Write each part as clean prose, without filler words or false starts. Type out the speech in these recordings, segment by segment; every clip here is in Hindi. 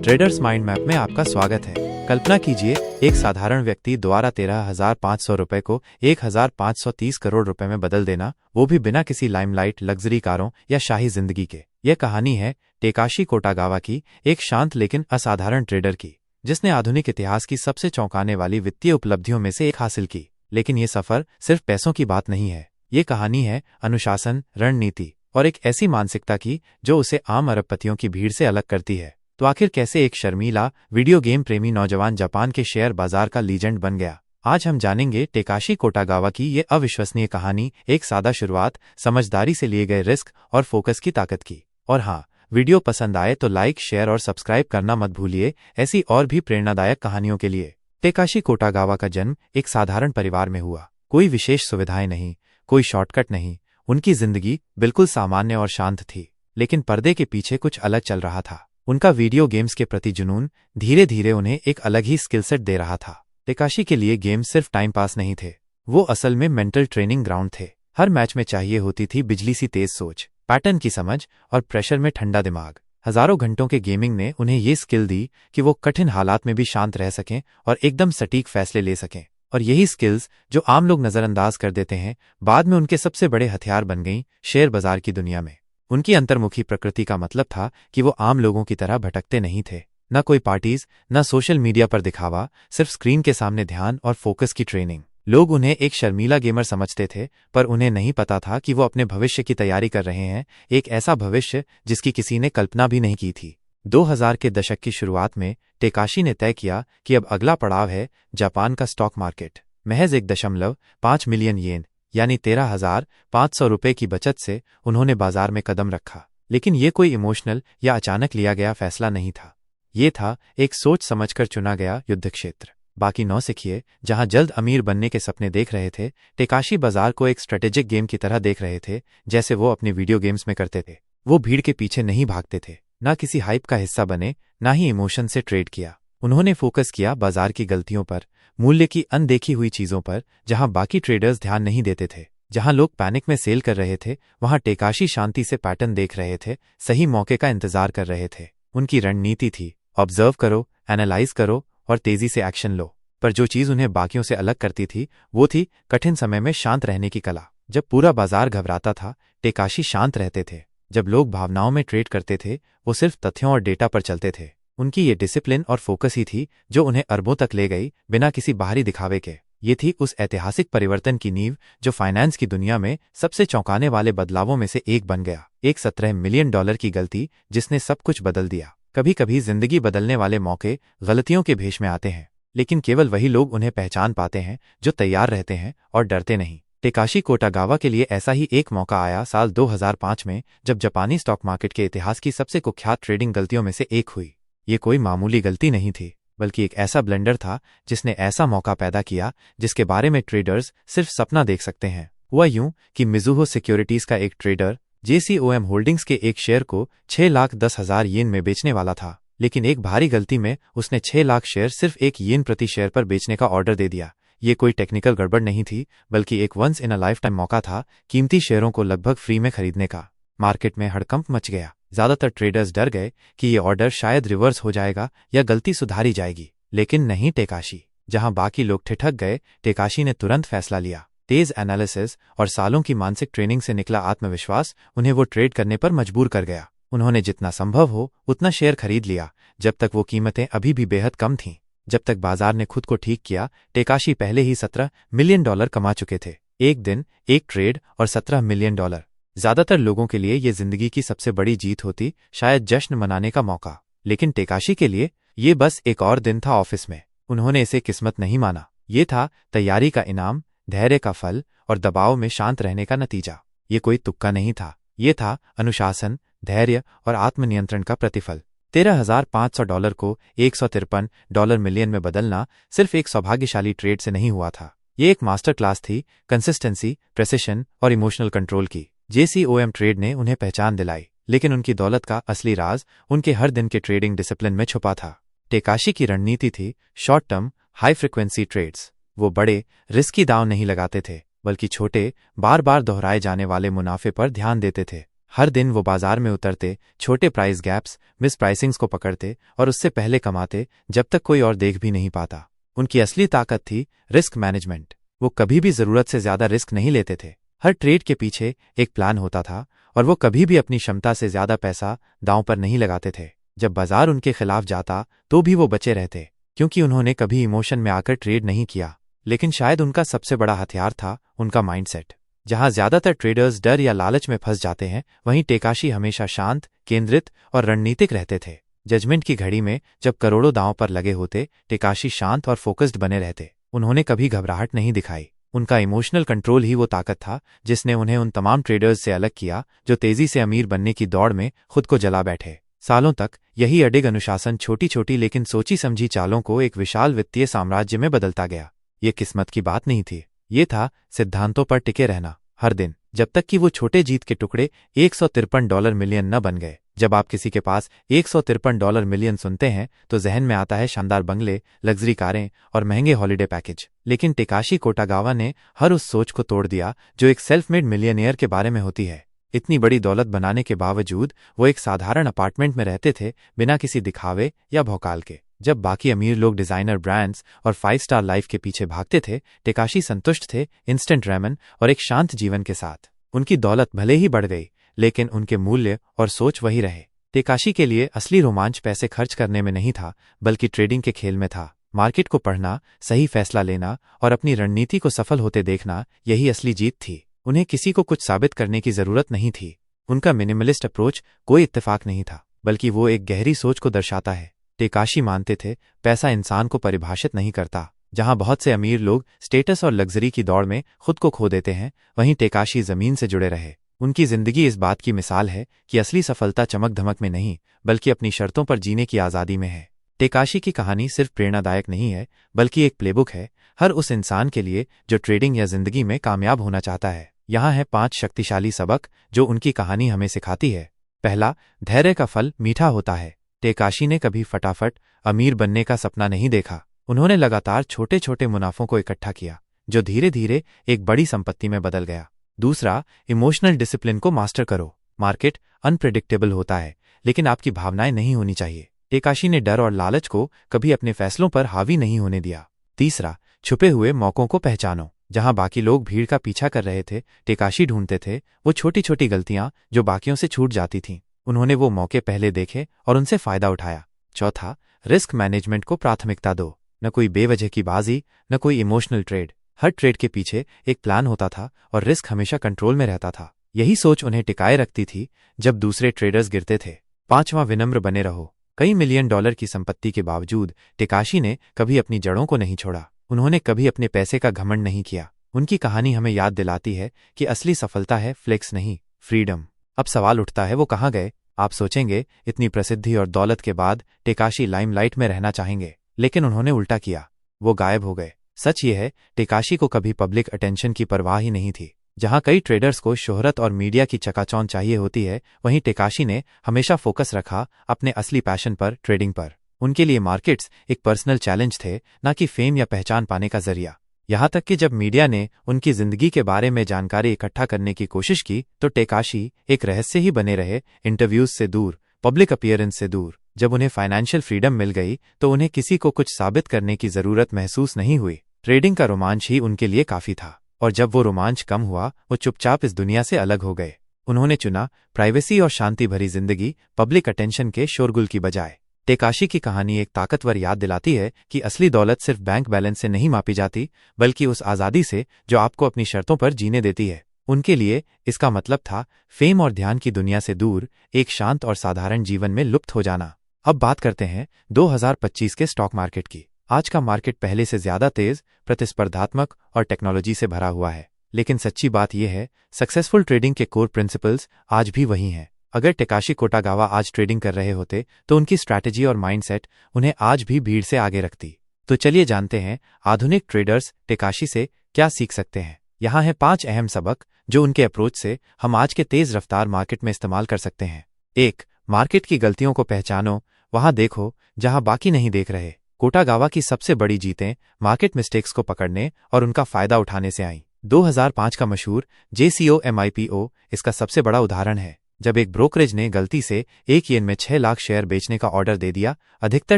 ट्रेडर्स माइंड मैप में आपका स्वागत है। कल्पना कीजिए, एक साधारण व्यक्ति द्वारा 13,500 रुपए को 1,530 करोड़ रुपए में बदल देना, वो भी बिना किसी लाइमलाइट, लग्जरी कारों या शाही जिंदगी के। यह कहानी है टेकाशी कोटागावा की, एक शांत लेकिन असाधारण ट्रेडर की, जिसने आधुनिक इतिहास की सबसे चौंकाने वाली वित्तीय उपलब्धियों में से एक हासिल की। लेकिन ये सफर सिर्फ पैसों की बात नहीं है। ये कहानी है अनुशासन, रणनीति और एक ऐसी मानसिकता की जो उसे आम अरबपतियों की भीड़ से अलग करती है। तो आखिर कैसे एक शर्मीला वीडियो गेम प्रेमी नौजवान जापान के शेयर बाजार का लीजेंड बन गया? आज हम जानेंगे टेकाशी कोटागावा की ये अविश्वसनीय कहानी, एक सादा शुरुआत, समझदारी से लिए गए रिस्क और फोकस की ताकत की। और हाँ, वीडियो पसंद आए तो लाइक, शेयर और सब्सक्राइब करना मत भूलिए, ऐसी और भी प्रेरणादायक कहानियों के लिए। टेकाशी कोटागावा का जन्म एक साधारण परिवार में हुआ। कोई विशेष सुविधाएं नहीं, कोई शॉर्टकट नहीं। उनकी जिंदगी बिल्कुल सामान्य और शांत थी, लेकिन पर्दे के पीछे कुछ अलग चल रहा था। उनका वीडियो गेम्स के प्रति जुनून धीरे धीरे उन्हें एक अलग ही स्किल सेट दे रहा था। टेकाशी के लिए गेम्स सिर्फ टाइम पास नहीं थे, वो असल में मेंटल ट्रेनिंग ग्राउंड थे। हर मैच में चाहिए होती थी बिजली सी तेज सोच, पैटर्न की समझ और प्रेशर में ठंडा दिमाग। हजारों घंटों के गेमिंग ने उन्हें ये स्किल दी कि वो कठिन हालात में भी शांत रह सकें और एकदम सटीक फैसले ले सकें। और यही स्किल्स, जो आम लोग नजरअंदाज कर देते हैं, बाद में उनके सबसे बड़े हथियार बन गईं शेयर बाजार की दुनिया में। उनकी अंतर्मुखी प्रकृति का मतलब था कि वो आम लोगों की तरह भटकते नहीं थे। न कोई पार्टीज, न सोशल मीडिया पर दिखावा, सिर्फ स्क्रीन के सामने ध्यान और फोकस की ट्रेनिंग। लोग उन्हें एक शर्मीला गेमर समझते थे, पर उन्हें नहीं पता था कि वो अपने भविष्य की तैयारी कर रहे हैं, एक ऐसा भविष्य जिसकी किसी ने कल्पना भी नहीं की थी। 2000 के दशक की शुरुआत में टेकाशी ने तय किया कि अब अगला पड़ाव है जापान का स्टॉक मार्केट। महज 1.5 मिलियन येन यानी 13,500 रुपए की बचत से उन्होंने बाजार में कदम रखा। लेकिन ये कोई इमोशनल या अचानक लिया गया फैसला नहीं था। ये था एक सोच समझकर चुना गया युद्ध क्षेत्र। बाकी नौसिखिए जहां जल्द अमीर बनने के सपने देख रहे थे, टेकाशी बाजार को एक स्ट्रेटेजिक गेम की तरह देख रहे थे, जैसे वो अपने वीडियो गेम्स में करते थे। वो भीड़ के पीछे नहीं भागते थे, ना किसी हाइप का हिस्सा बने, ना ही इमोशन से ट्रेड किया। उन्होंने फोकस किया बाजार की गलतियों पर, मूल्य की अनदेखी हुई चीजों पर, जहां बाकी ट्रेडर्स ध्यान नहीं देते थे। जहां लोग पैनिक में सेल कर रहे थे, वहां टेकाशी शांति से पैटर्न देख रहे थे, सही मौके का इंतजार कर रहे थे। उनकी रणनीति थी, ऑब्जर्व करो, एनालाइज करो और तेजी से एक्शन लो। पर जो चीज उन्हें बाकियों से अलग करती थी, वो थी कठिन समय में शांत रहने की कला। जब पूरा बाजार घबराता था, टेकाशी शांत रहते थे। जब लोग भावनाओं में ट्रेड करते थे, वो सिर्फ तथ्यों और डेटा पर चलते थे। उनकी ये डिसिप्लिन और फोकस ही थी जो उन्हें अरबों तक ले गई, बिना किसी बाहरी दिखावे के। ये थी उस ऐतिहासिक परिवर्तन की नींव जो फाइनेंस की दुनिया में सबसे चौंकाने वाले बदलावों में से एक बन गया। एक $17 मिलियन की गलती जिसने सब कुछ बदल दिया। कभी कभी जिंदगी बदलने वाले मौके गलतियों के भेष में आते हैं, लेकिन केवल वही लोग उन्हें पहचान पाते हैं जो तैयार रहते हैं और डरते नहीं। टेकाशी कोटागावा के लिए ऐसा ही एक मौका आया साल 2005 में, जब जापानी स्टॉक मार्केट के इतिहास की सबसे कुख्यात ट्रेडिंग गलतियों में से एक हुई। ये कोई मामूली गलती नहीं थी, बल्कि एक ऐसा ब्लेंडर था जिसने ऐसा मौका पैदा किया जिसके बारे में ट्रेडर्स सिर्फ सपना देख सकते हैं। हुआ यूं कि मिजुहो सिक्योरिटीज का एक ट्रेडर JCOM होल्डिंग्स के एक शेयर को 6,10,000 येन में बेचने वाला था, लेकिन एक भारी गलती में उसने 6 लाख शेयर सिर्फ 1 येन प्रति शेयर पर बेचने का ऑर्डर दे दिया। ये कोई टेक्निकल गड़बड़ नहीं थी, बल्कि एक once in a lifetime मौका था कीमती शेयरों को लगभग फ्री में खरीदने का। मार्केट में हड़कंप मच गया। ज्यादातर ट्रेडर्स डर गए कि ये ऑर्डर शायद रिवर्स हो जाएगा या गलती सुधारी जाएगी, लेकिन नहीं टेकाशी। जहां बाकी लोग ठिठक गए, टेकाशी ने तुरंत फैसला लिया। तेज एनालिसिस और सालों की मानसिक ट्रेनिंग से निकला आत्मविश्वास उन्हें वो ट्रेड करने पर मजबूर कर गया। उन्होंने जितना संभव हो उतना शेयर खरीद लिया, जब तक वो कीमतें अभी भी बेहद कम थीं। जब तक बाजार ने खुद को ठीक किया, टेकाशी पहले ही $17 मिलियन कमा चुके थे। एक दिन, एक ट्रेड और $17 मिलियन। ज्यादातर लोगों के लिए ये जिंदगी की सबसे बड़ी जीत होती, शायद जश्न मनाने का मौका। लेकिन टेकाशी के लिए ये बस एक और दिन था ऑफिस में। उन्होंने इसे किस्मत नहीं माना, ये था तैयारी का इनाम, धैर्य का फल और दबाव में शांत रहने का नतीजा। ये कोई तुक्का नहीं था, ये था अनुशासन, धैर्य और आत्मनियंत्रण का प्रतिफल। $13,500 को $153 मिलियन में बदलना सिर्फ एक सौभाग्यशाली ट्रेड से नहीं हुआ था। ये एक मास्टर क्लास थी कंसिस्टेंसी, प्रेसिशन और इमोशनल कंट्रोल की। JCOM ट्रेड ने उन्हें पहचान दिलाई, लेकिन उनकी दौलत का असली राज उनके हर दिन के ट्रेडिंग डिसिप्लिन में छुपा था। टेकाशी की रणनीति थी short term, high frequency trades. वो बड़े, रिस्की दांव नहीं लगाते थे, बल्कि छोटे, बार बार दोहराए जाने वाले मुनाफे पर ध्यान देते थे। हर दिन वो बाजार में उतरते, छोटे प्राइस गैप्स, मिस प्राइसिंग्स को पकड़ते और उससे पहले कमाते जब तक कोई और देख भी नहीं पाता। उनकी असली ताकत थी रिस्क मैनेजमेंट। वो कभी भी जरूरत से ज्यादा रिस्क नहीं लेते थे। हर ट्रेड के पीछे एक प्लान होता था और वो कभी भी अपनी क्षमता से ज्यादा पैसा दांव पर नहीं लगाते थे। जब बाजार उनके खिलाफ जाता तो भी वो बचे रहते, क्योंकि उन्होंने कभी इमोशन में आकर ट्रेड नहीं किया। लेकिन शायद उनका सबसे बड़ा हथियार था उनका माइंडसेट। जहां ज्यादातर ट्रेडर्स डर या लालच में फंस जाते हैं, वहीं टेकाशी हमेशा शांत, केंद्रित और रणनीतिक रहते थे। जजमेंट की घड़ी में जब करोड़ों दांव पर लगे होते, टेकाशी शांत और फोकस्ड बने रहते। उन्होंने कभी घबराहट नहीं दिखाई। उनका इमोशनल कंट्रोल ही वो ताकत था जिसने उन्हें उन तमाम ट्रेडर्स से अलग किया जो तेजी से अमीर बनने की दौड़ में खुद को जला बैठे। सालों तक यही अडिग अनुशासन छोटी छोटी लेकिन सोची समझी चालों को एक विशाल वित्तीय साम्राज्य में बदलता गया। ये किस्मत की बात नहीं थी, ये था सिद्धांतों पर टिके रहना। हर दिन, जब तक कि वो छोटे जीत के टुकड़े $153 मिलियन न बन गए। जब आप किसी के पास $153 मिलियन सुनते हैं तो जहन में आता है शानदार बंगले, लग्जरी कारें और महंगे हॉलिडे पैकेज। लेकिन टेकाशी कोटागावा ने हर उस सोच को तोड़ दिया जो एक सेल्फ मेड मिलियनियर के बारे में होती है। इतनी बड़ी दौलत बनाने के बावजूद वो एक साधारण अपार्टमेंट में रहते थे, बिना किसी दिखावे या भौकाल के। जब बाकी अमीर लोग डिजाइनर ब्रांड्स और 5 स्टार लाइफ के पीछे भागते थे, टेकाशी संतुष्ट थे इंस्टेंट रेमन और एक शांत जीवन के साथ। उनकी दौलत भले ही बढ़ गई, लेकिन उनके मूल्य और सोच वही रहे। टेकाशी के लिए असली रोमांच पैसे खर्च करने में नहीं था, बल्कि ट्रेडिंग के खेल में था। मार्केट को पढ़ना, सही फैसला लेना और अपनी रणनीति को सफल होते देखना, यही असली जीत थी। उन्हें किसी को कुछ साबित करने की जरूरत नहीं थी। उनका मिनिमलिस्ट अप्रोच कोई इत्तेफाक नहीं था, बल्कि वो एक गहरी सोच को दर्शाता है। टेकाशी मानते थे, पैसा इंसान को परिभाषित नहीं करता। जहां बहुत से अमीर लोग स्टेटस और लग्जरी की दौड़ में खुद को खो देते हैं, वहीं टेकाशी जमीन से जुड़े रहे। उनकी जिंदगी इस बात की मिसाल है कि असली सफलता चमक धमक में नहीं, बल्कि अपनी शर्तों पर जीने की आज़ादी में है। टेकाशी की कहानी सिर्फ प्रेरणादायक नहीं है, बल्कि एक प्लेबुक है हर उस इंसान के लिए जो ट्रेडिंग या जिंदगी में कामयाब होना चाहता है। यहाँ है 5 शक्तिशाली सबक जो उनकी कहानी हमें सिखाती है। पहला, धैर्य का फल मीठा होता है। टेकाशी ने कभी फटाफट अमीर बनने का सपना नहीं देखा। उन्होंने लगातार छोटे छोटे मुनाफों को इकट्ठा किया, जो धीरे धीरे एक बड़ी संपत्ति में बदल गया। दूसरा, इमोशनल डिसिप्लिन को मास्टर करो। मार्केट अनप्रेडिक्टेबल होता है, लेकिन आपकी भावनाएं नहीं होनी चाहिए। टेकाशी ने डर और लालच को कभी अपने फैसलों पर हावी नहीं होने दिया। तीसरा, छुपे हुए मौकों को पहचानो। जहां बाकी लोग भीड़ का पीछा कर रहे थे, टेकाशी ढूंढते थे वो छोटी छोटी गलतियां जो बाकियों से छूट जाती थीं। उन्होंने वो मौके पहले देखे और उनसे फायदा उठाया। चौथा, रिस्क मैनेजमेंट को प्राथमिकता दो। न कोई बेवजह की बाजी, न कोई इमोशनल ट्रेड। हर ट्रेड के पीछे एक प्लान होता था और रिस्क हमेशा कंट्रोल में रहता था। यही सोच उन्हें टिकाए रखती थी जब दूसरे ट्रेडर्स गिरते थे। पांचवां, विनम्र बने रहो। कई मिलियन डॉलर की संपत्ति के बावजूद टेकाशी ने कभी अपनी जड़ों को नहीं छोड़ा। उन्होंने कभी अपने पैसे का घमंड नहीं किया। उनकी कहानी हमें याद दिलाती है कि असली सफलता है फ्लेक्स नहीं, फ्रीडम। अब सवाल उठता है, वो कहाँ गए? आप सोचेंगे इतनी प्रसिद्धि और दौलत के बाद टेकाशी लाइमलाइट में रहना चाहेंगे, लेकिन उन्होंने उल्टा किया, वो गायब हो गए। सच ये है, टेकाशी को कभी पब्लिक अटेंशन की परवाह ही नहीं थी। जहां कई ट्रेडर्स को शोहरत और मीडिया की चकाचौंध चाहिए होती है, वहीं टेकाशी ने हमेशा फोकस रखा अपने असली पैशन पर, ट्रेडिंग पर। उनके लिए मार्केट्स एक पर्सनल चैलेंज थे, न कि फेम या पहचान पाने का जरिया। यहां तक कि जब मीडिया ने उनकी जिंदगी के बारे में जानकारी इकट्ठा करने की कोशिश की, तो टेकाशी एक रहस्य ही बने रहे, इंटरव्यूज से दूर, पब्लिक अपीयरेंस से दूर। जब उन्हें फाइनेंशियल फ्रीडम मिल गई तो उन्हें किसी को कुछ साबित करने की जरूरत महसूस नहीं हुई। ट्रेडिंग का रोमांच ही उनके लिए काफी था, और जब वो रोमांच कम हुआ, वो चुपचाप इस दुनिया से अलग हो गए। उन्होंने चुना प्राइवेसी और शांति भरी जिंदगी, पब्लिक अटेंशन के शोरगुल की बजाय। टेकाशी की कहानी एक ताकतवर याद दिलाती है कि असली दौलत सिर्फ बैंक बैलेंस से नहीं मापी जाती, बल्कि उस आज़ादी से जो आपको अपनी शर्तों पर जीने देती है। उनके लिए इसका मतलब था फेम और ध्यान की दुनिया से दूर, एक शांत और साधारण जीवन में लुप्त हो जाना। अब बात करते हैं 2025 के स्टॉक मार्केट की। आज का मार्केट पहले से ज्यादा तेज, प्रतिस्पर्धात्मक और टेक्नोलॉजी से भरा हुआ है। लेकिन सच्ची बात यह है, सक्सेसफुल ट्रेडिंग के कोर प्रिंसिपल्स आज भी वही हैं। अगर टेकाशी कोटागावा आज ट्रेडिंग कर रहे होते, तो उनकी स्ट्रैटेजी और माइंडसेट उन्हें आज भी भीड़ से आगे रखती। तो चलिए जानते हैं आधुनिक ट्रेडर्स टेकाशी से क्या सीख सकते हैं। यहाँ हैं 5 अहम सबक जो उनके अप्रोच से हम आज के तेज रफ्तार मार्केट में इस्तेमाल कर सकते हैं। 1. मार्केट की गलतियों को पहचानो, वहां देखो जहां बाकी नहीं देख रहे। कोटागावा की सबसे बड़ी जीतें मार्केट मिस्टेक्स को पकड़ने और उनका फायदा उठाने से आईं। 2005 का मशहूर JCO MIPO इसका सबसे बड़ा उदाहरण है। जब एक ब्रोकरेज ने गलती से एक येन में 6 लाख शेयर बेचने का ऑर्डर दे दिया, अधिकतर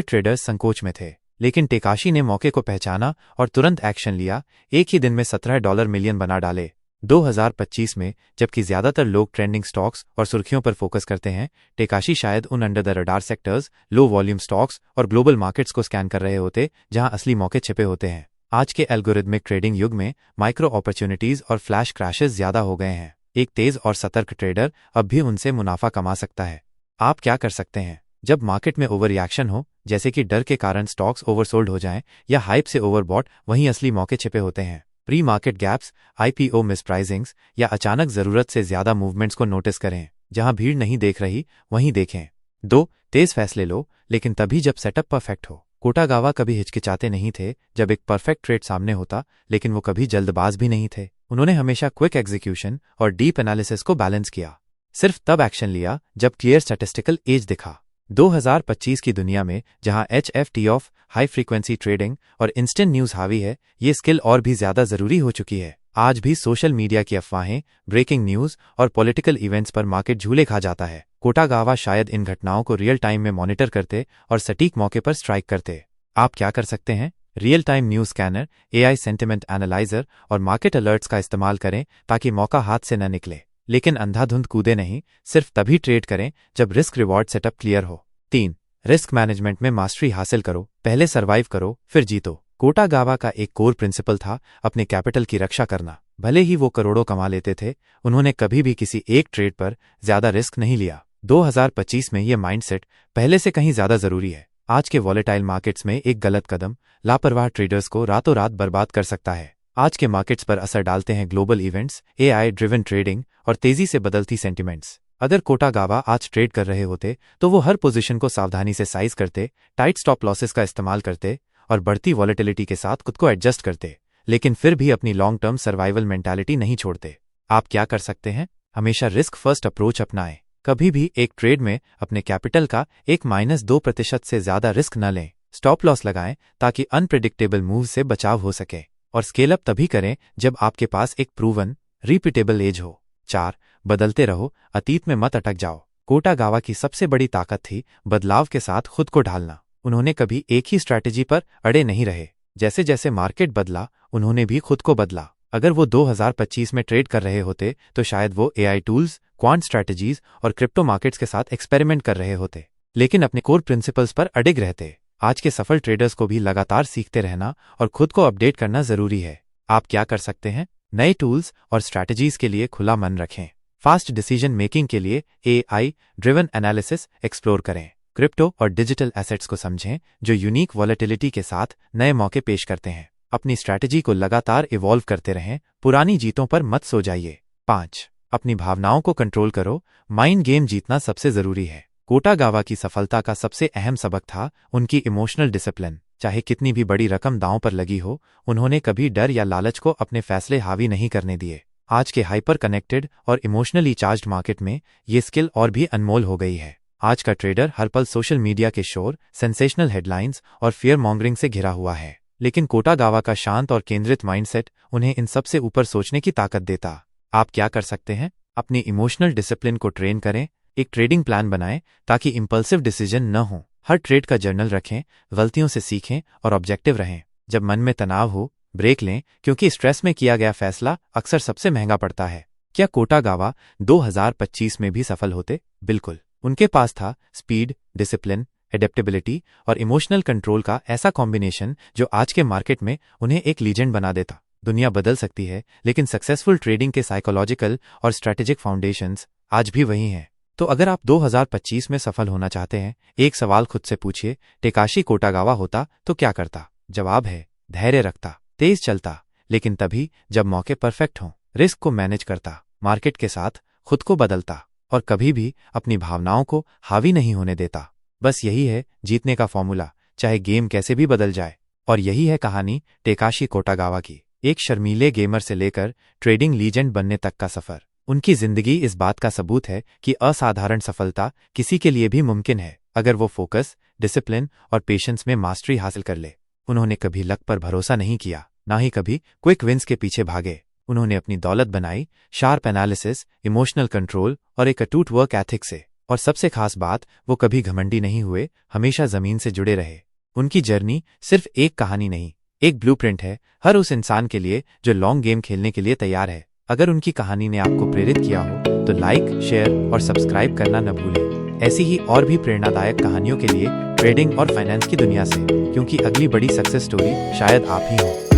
ट्रेडर्स संकोच में थे, लेकिन टेकाशी ने मौके को पहचाना और तुरंत एक्शन लिया। एक ही दिन में $17 मिलियन बना डाले। 2025 में जबकि ज्यादातर लोग ट्रेंडिंग स्टॉक्स और सुर्खियों पर फोकस करते हैं, टेकाशी शायद उन under the radar sectors, low volume stocks और ग्लोबल मार्केट्स को स्कैन कर रहे होते जहां असली मौके छिपे होते हैं। आज के एल्गोरिदमिक ट्रेडिंग युग में माइक्रो अपॉर्चुनिटीज और फ्लैश क्रैशेस ज्यादा हो गए हैं। एक तेज और सतर्क ट्रेडर अब भी उनसे मुनाफा कमा सकता है। आप क्या कर सकते हैं? जब मार्केट में ओवर रिएक्शन हो, जैसे कि डर के कारण स्टॉक्स ओवरसोल्ड हो जाएं या हाइप से ओवरबॉट, वहीं असली मौके छिपे होते हैं। प्री मार्केट गैप्स, आईपीओ मिसप्राइसिंग्स या अचानक जरूरत से ज्यादा मूवमेंट्स को नोटिस करें। जहां भीड़ नहीं देख रही वहीं देखें। 2. तेज फैसले लो, लेकिन तभी जब सेटअप परफेक्ट हो। कोटागावा कभी हिचकिचाते नहीं थे जब एक परफेक्ट ट्रेड सामने होता, लेकिन वो कभी जल्दबाज भी नहीं थे। उन्होंने हमेशा क्विक एग्जीक्यूशन और डीप एनालिसिस को बैलेंस किया। सिर्फ तब एक्शन लिया जब क्लियर स्टैटिस्टिकल एज दिखा। 2025 की दुनिया में जहां HFT of high frequency trading और इंस्टेंट न्यूज हावी है, ये स्किल और भी ज्यादा जरूरी हो चुकी है। आज भी सोशल मीडिया की अफवाहें, ब्रेकिंग न्यूज और पॉलिटिकल इवेंट्स पर मार्केट झूले खा जाता है। कोटागावा शायद इन घटनाओं को रियल टाइम में मॉनिटर करते और सटीक मौके पर स्ट्राइक करते। आप क्या कर सकते हैं? Real time news scanner, AI sentiment analyser और मार्केट अलर्ट्स का इस्तेमाल करें ताकि मौका हाथ से न निकले। लेकिन अंधाधुंध कूदे नहीं, सिर्फ तभी ट्रेड करें जब रिस्क रिवॉर्ड सेटअप क्लियर हो। 3. रिस्क मैनेजमेंट में मास्टरी हासिल करो। पहले सर्वाइव करो, फिर जीतो। कोटागावा का एक कोर प्रिंसिपल था अपने कैपिटल की रक्षा करना। भले ही वो करोड़ों कमा लेते थे, उन्होंने कभी भी किसी एक ट्रेड पर ज्यादा रिस्क नहीं लिया। 2025 में ये माइंडसेट पहले से कहीं ज्यादा जरूरी है। आज के वॉलेटाइल मार्केट्स में एक गलत कदम लापरवाह ट्रेडर्स को रातों रात बर्बाद कर सकता है। आज के मार्केट्स पर असर डालते हैं global events, AI driven trading और तेजी से बदलती सेंटिमेंट्स। अगर कोटागावा आज ट्रेड कर रहे होते तो वो हर पोजीशन को सावधानी से साइज करते, टाइट स्टॉप लॉसेस का इस्तेमाल करते और बढ़ती वॉलेटिलिटी के साथ खुद को एडजस्ट करते, लेकिन फिर भी अपनी लॉन्ग टर्म सर्वाइवल मेंटालिटी नहीं छोड़ते। आप क्या कर सकते हैं? हमेशा रिस्क फर्स्ट अप्रोच अपनाएं। कभी भी एक ट्रेड में अपने कैपिटल का 1-2% से ज्यादा रिस्क न लें। स्टॉप लॉस लगाएं ताकि अनप्रेडिक्टेबल मूव से बचाव हो सके, और स्केल अप तभी करें जब आपके पास एक प्रूवन, रिपीटेबल एज हो। 4. बदलते रहो, अतीत में मत अटक जाओ। कोटागावा की सबसे बड़ी ताकत थी बदलाव के साथ खुद को ढालना। उन्होंने कभी एक ही स्ट्रैटेजी पर अड़े नहीं रहे। जैसे जैसे मार्केट बदला, उन्होंने भी खुद को बदला। अगर वो 2025 में ट्रेड कर रहे होते तो शायद वो AI टूल्स, क्वांट स्ट्रैटेजीज और क्रिप्टो मार्केट्स के साथ एक्सपेरिमेंट कर रहे होते, लेकिन अपने कोर प्रिंसिपल्स पर अडिग रहते। आज के सफल ट्रेडर्स को भी लगातार सीखते रहना और खुद को अपडेट करना जरूरी है। आप क्या कर सकते हैं? नए टूल्स और स्ट्रैटेजीज के लिए खुला मन रखें। फास्ट डिसीजन मेकिंग के लिए AI ड्रिवन एनालिसिस एक्सप्लोर करें। क्रिप्टो और डिजिटल एसेट्स को समझें जो यूनिक वॉलेटिलिटी के साथ नए मौके पेश करते हैं। अपनी स्ट्रैटेजी को लगातार इवॉल्व करते रहें, पुरानी जीतों पर मत सो जाइए। 5. अपनी भावनाओं को कंट्रोल करो, माइंड गेम जीतना सबसे जरूरी है। कोटागावा की सफलता का सबसे अहम सबक था उनकी इमोशनल डिसिप्लिन। चाहे कितनी भी बड़ी रकम दांव पर लगी हो, उन्होंने कभी डर या लालच को अपने फैसले हावी नहीं करने दिए। आज के हाइपर कनेक्टेड और इमोशनली चार्ज्ड मार्केट में ये स्किल और भी अनमोल हो गई है। आज का ट्रेडर हर पल सोशल मीडिया के शोर, सेंसेशनल हेडलाइंस और फियर मॉन्गरिंग से घिरा हुआ है, लेकिन कोटागावा का शांत और केंद्रित माइंडसेट उन्हें इन सबसे ऊपर सोचने की ताकत देता। आप क्या कर सकते हैं? अपनी इमोशनल डिसिप्लिन को ट्रेन करें। एक ट्रेडिंग प्लान बनाएं ताकि इंपल्सिव डिसीजन न हो। हर ट्रेड का जर्नल रखें, गलतियों से सीखें और ऑब्जेक्टिव रहें। जब मन में तनाव हो, ब्रेक लें, क्योंकि स्ट्रेस में किया गया फैसला अक्सर सबसे महंगा पड़ता है। क्या कोटागावा 2025 में भी सफल होते? बिल्कुल। उनके पास था स्पीड, डिसिप्लिन, एडेप्टेबिलिटी और इमोशनल कंट्रोल का ऐसा कॉम्बिनेशन जो आज के मार्केट में उन्हें एक लीजेंड बना देता। दुनिया बदल सकती है, लेकिन सक्सेसफुल ट्रेडिंग के साइकोलॉजिकल और स्ट्रैटेजिक फाउंडेशंस आज भी वही हैं। तो अगर आप 2025 में सफल होना चाहते हैं, एक सवाल खुद से पूछिए, टेकाशी कोटागावा होता तो क्या करता? जवाब है, धैर्य रखता, तेज चलता, लेकिन तभी जब मौके परफेक्ट हों, रिस्क को मैनेज करता, मार्केट के साथ खुद को बदलता और कभी भी अपनी भावनाओं को हावी नहीं होने देता। बस यही है जीतने का फॉर्मूला, चाहे गेम कैसे भी बदल जाए। और यही है कहानी टेकाशी कोटागावा की, एक शर्मीले गेमर से लेकर ट्रेडिंग लीजेंड बनने तक का सफर। उनकी जिंदगी इस बात का सबूत है कि असाधारण सफलता किसी के लिए भी मुमकिन है, अगर वो फोकस, डिसिप्लिन और पेशेंस में मास्टरी हासिल कर ले। उन्होंने कभी लक पर भरोसा नहीं किया, ना ही कभी क्विक विंस के पीछे भागे। उन्होंने अपनी दौलत बनाई शार्प एनालिसिस, इमोशनल कंट्रोल और एक अटूट वर्क एथिक से। और सबसे खास बात, वो कभी घमंडी नहीं हुए, हमेशा जमीन से जुड़े रहे। उनकी जर्नी सिर्फ एक कहानी नहीं, एक ब्लूप्रिंट है हर उस इंसान के लिए जो लॉन्ग गेम खेलने के लिए तैयार है। अगर उनकी कहानी ने आपको प्रेरित किया हो तो लाइक, शेयर और सब्सक्राइब करना न भूलें। ऐसी ही और भी प्रेरणादायक कहानियों के लिए ट्रेडिंग और फाइनेंस की दुनिया से, क्योंकि अगली बड़ी सक्सेस स्टोरी शायद आप ही हो।